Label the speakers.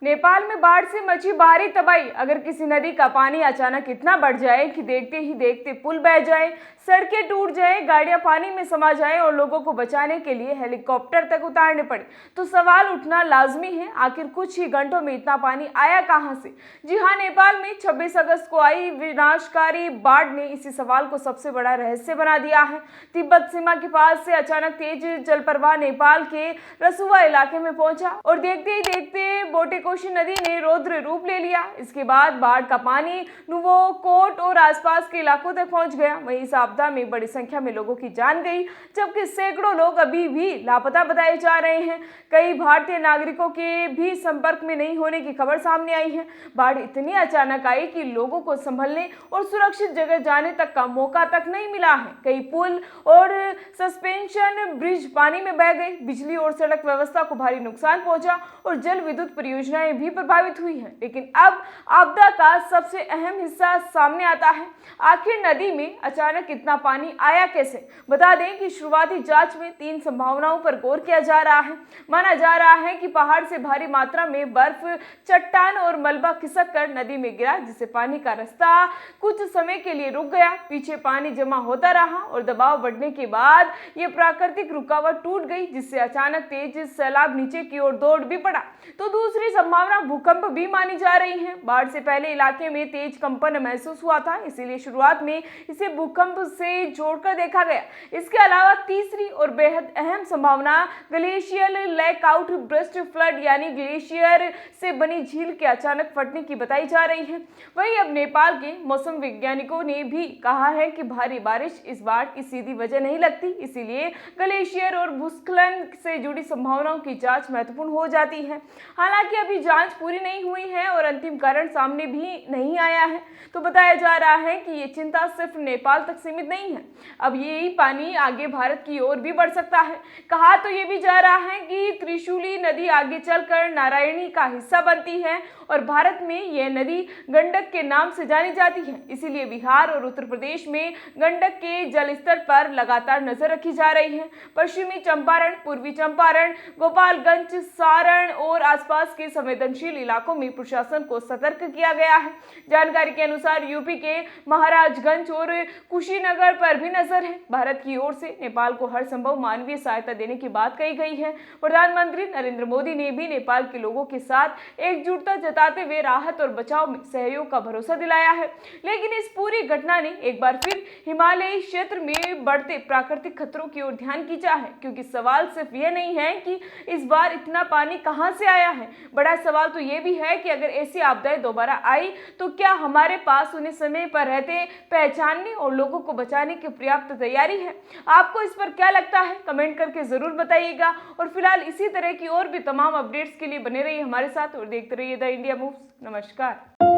Speaker 1: नेपाल में बाढ़ से मची भारी तबाही। अगर किसी नदी का पानी अचानक इतना बढ़ जाए कि देखते ही देखते पुल बह जाए, सड़कें टूट जाए, गाड़ियां पानी में समा जाए और लोगों को बचाने के लिए हेलीकॉप्टर तक उतारने पड़े, तो सवाल उठना लाजमी है, आखिर कुछ ही घंटों में इतना पानी आया कहां से। जी हां, नेपाल में 26 अगस्त को आई विनाशकारी बाढ़ ने इसी सवाल को सबसे बड़ा रहस्य बना दिया है। तिब्बत सीमा के पास से अचानक तेज जलप्रवाह नेपाल के रसुवा इलाके में पहुंचा और देखते ही देखते बोटेकोशी नदी ने रौद्र रूप ले लिया। इसके बाद बाढ़ का पानी नुवोकोट और आसपास के इलाकों तक पहुंच गया। वहीं इस आपदा में बड़ी संख्या में लोगों की जान गई, जबकि सैकड़ों लोग अभी भी लापता बताए जा रहे हैं। कई भारतीय नागरिकों के भी संपर्क में नहीं होने की खबर सामने आई है। बाढ़ इतनी अचानक आई कि लोगों को संभलने और सुरक्षित जगह जाने तक का मौका तक नहीं मिला है। कई पुल और सस्पेंशन ब्रिज पानी में बह गए, बिजली और सड़क व्यवस्था को भारी नुकसान पहुंचा और जल विद्युत परियोजनाएं भी प्रभावित हुई हैं। लेकिन अब आपदा का सबसे अहम हिस्सा सामने आता है। आखिर नदी में अचानक इतना पानी आया कैसे? बता दें कि शुरुआती जांच में 3 संभावनाओं पर गौर किया जा रहा है। माना जा रहा है कि पहाड़ से भारी मात्रा में बर्फ, चट्टान और मलबा खिसक कर नदी में गिरा, जिससे पानी का रास्ता कुछ समय के लिए रुक गया। पीछे पानी जमा होता रहा और दबाव बढ़ने के बाद यह प्राकृतिक रुकावट टूट गई, जिससे अचानक तेज सैलाब नीचे की ओर दौड़ भी पड़ा। तो दूसरी संभावना भूकंप भी मानी जा रही है। बाढ़ से पहले इलाके में तेज कंपन महसूस हुआ था, इसीलिए शुरुआत में इसे भूकंप से जोड़कर देखा गया। इसके अलावा तीसरी और बेहद अहम संभावना ग्लेशियल लैकआउट ब्रस्ट फ्लड यानी ग्लेशियर से बनी झील के अचानक फटने की बताई जा रही है। वहीं अब नेपाल के मौसम वैज्ञानिकों ने भी कहा है कि भारी बारिश इस बाढ़ की सीधी वजह नहीं लगती, इसीलिए ग्लेशियर और भूस्खलन से जुड़ी संभावनाओं की जांच महत्वपूर्ण हो जाती है। हालांकि अभी जांच पूरी नहीं हुई है और अंतिम कारण सामने भी नहीं आया है, तो बताया जा रहा है कि ये चिंता सिर्फ नेपाल तक सीमित नहीं है। अब यही पानी आगे भारत की ओर भी बढ़ सकता है। कहा तो ये भी जा रहा है कि त्रिशूली नदी आगे चलकर नारायणी का हिस्सा बनती है और भारत में यह नदी गंडक के नाम से जानी जाती है। इसीलिए बिहार और उत्तर प्रदेश में गंडक के जलस्तर पर लगातार नजर रखी जा रही है। पश्चिमी चंपारण, पूर्वी चंपारण, गोपालगंज, सारण और आसपास के संवेदनशील इलाकों में प्रशासन को सतर्क किया गया है। जानकारी के अनुसार यूपी के महाराजगंज और कुशीनगर पर भी नजर है। भारत की ओर से नेपाल को हर संभव मानवीय सहायता देने की बात कही गई है। प्रधानमंत्री नरेंद्र मोदी ने भी नेपाल के लोगों के साथ एकजुटता जताते हुए राहत और बचाव में सहयोग का भरोसा दिलाया है। लेकिन इस पूरी घटना ने एक बार फिर हिमालयी क्षेत्र में बढ़ते प्राकृतिक खतरों की ओर ध्यान खींचा है, क्योंकि सवाल सिर्फ यह नहीं है कि इस बार इतना पानी कहां से आया है। बड़ा सवाल तो यह भी है कि अगर ऐसी आपदाएं दोबारा आई तो क्या हमारे पास उन्हें समय पर रहते पहचानने और लोगों को बचाने की पर्याप्त तैयारी है। आपको इस पर क्या लगता है, कमेंट करके जरूर बताइएगा। और फिलहाल इसी तरह की और भी तमाम अपडेट्स के लिए बने रहिए हमारे साथ और देखते रहिए द इंडिया मूव्स। नमस्कार।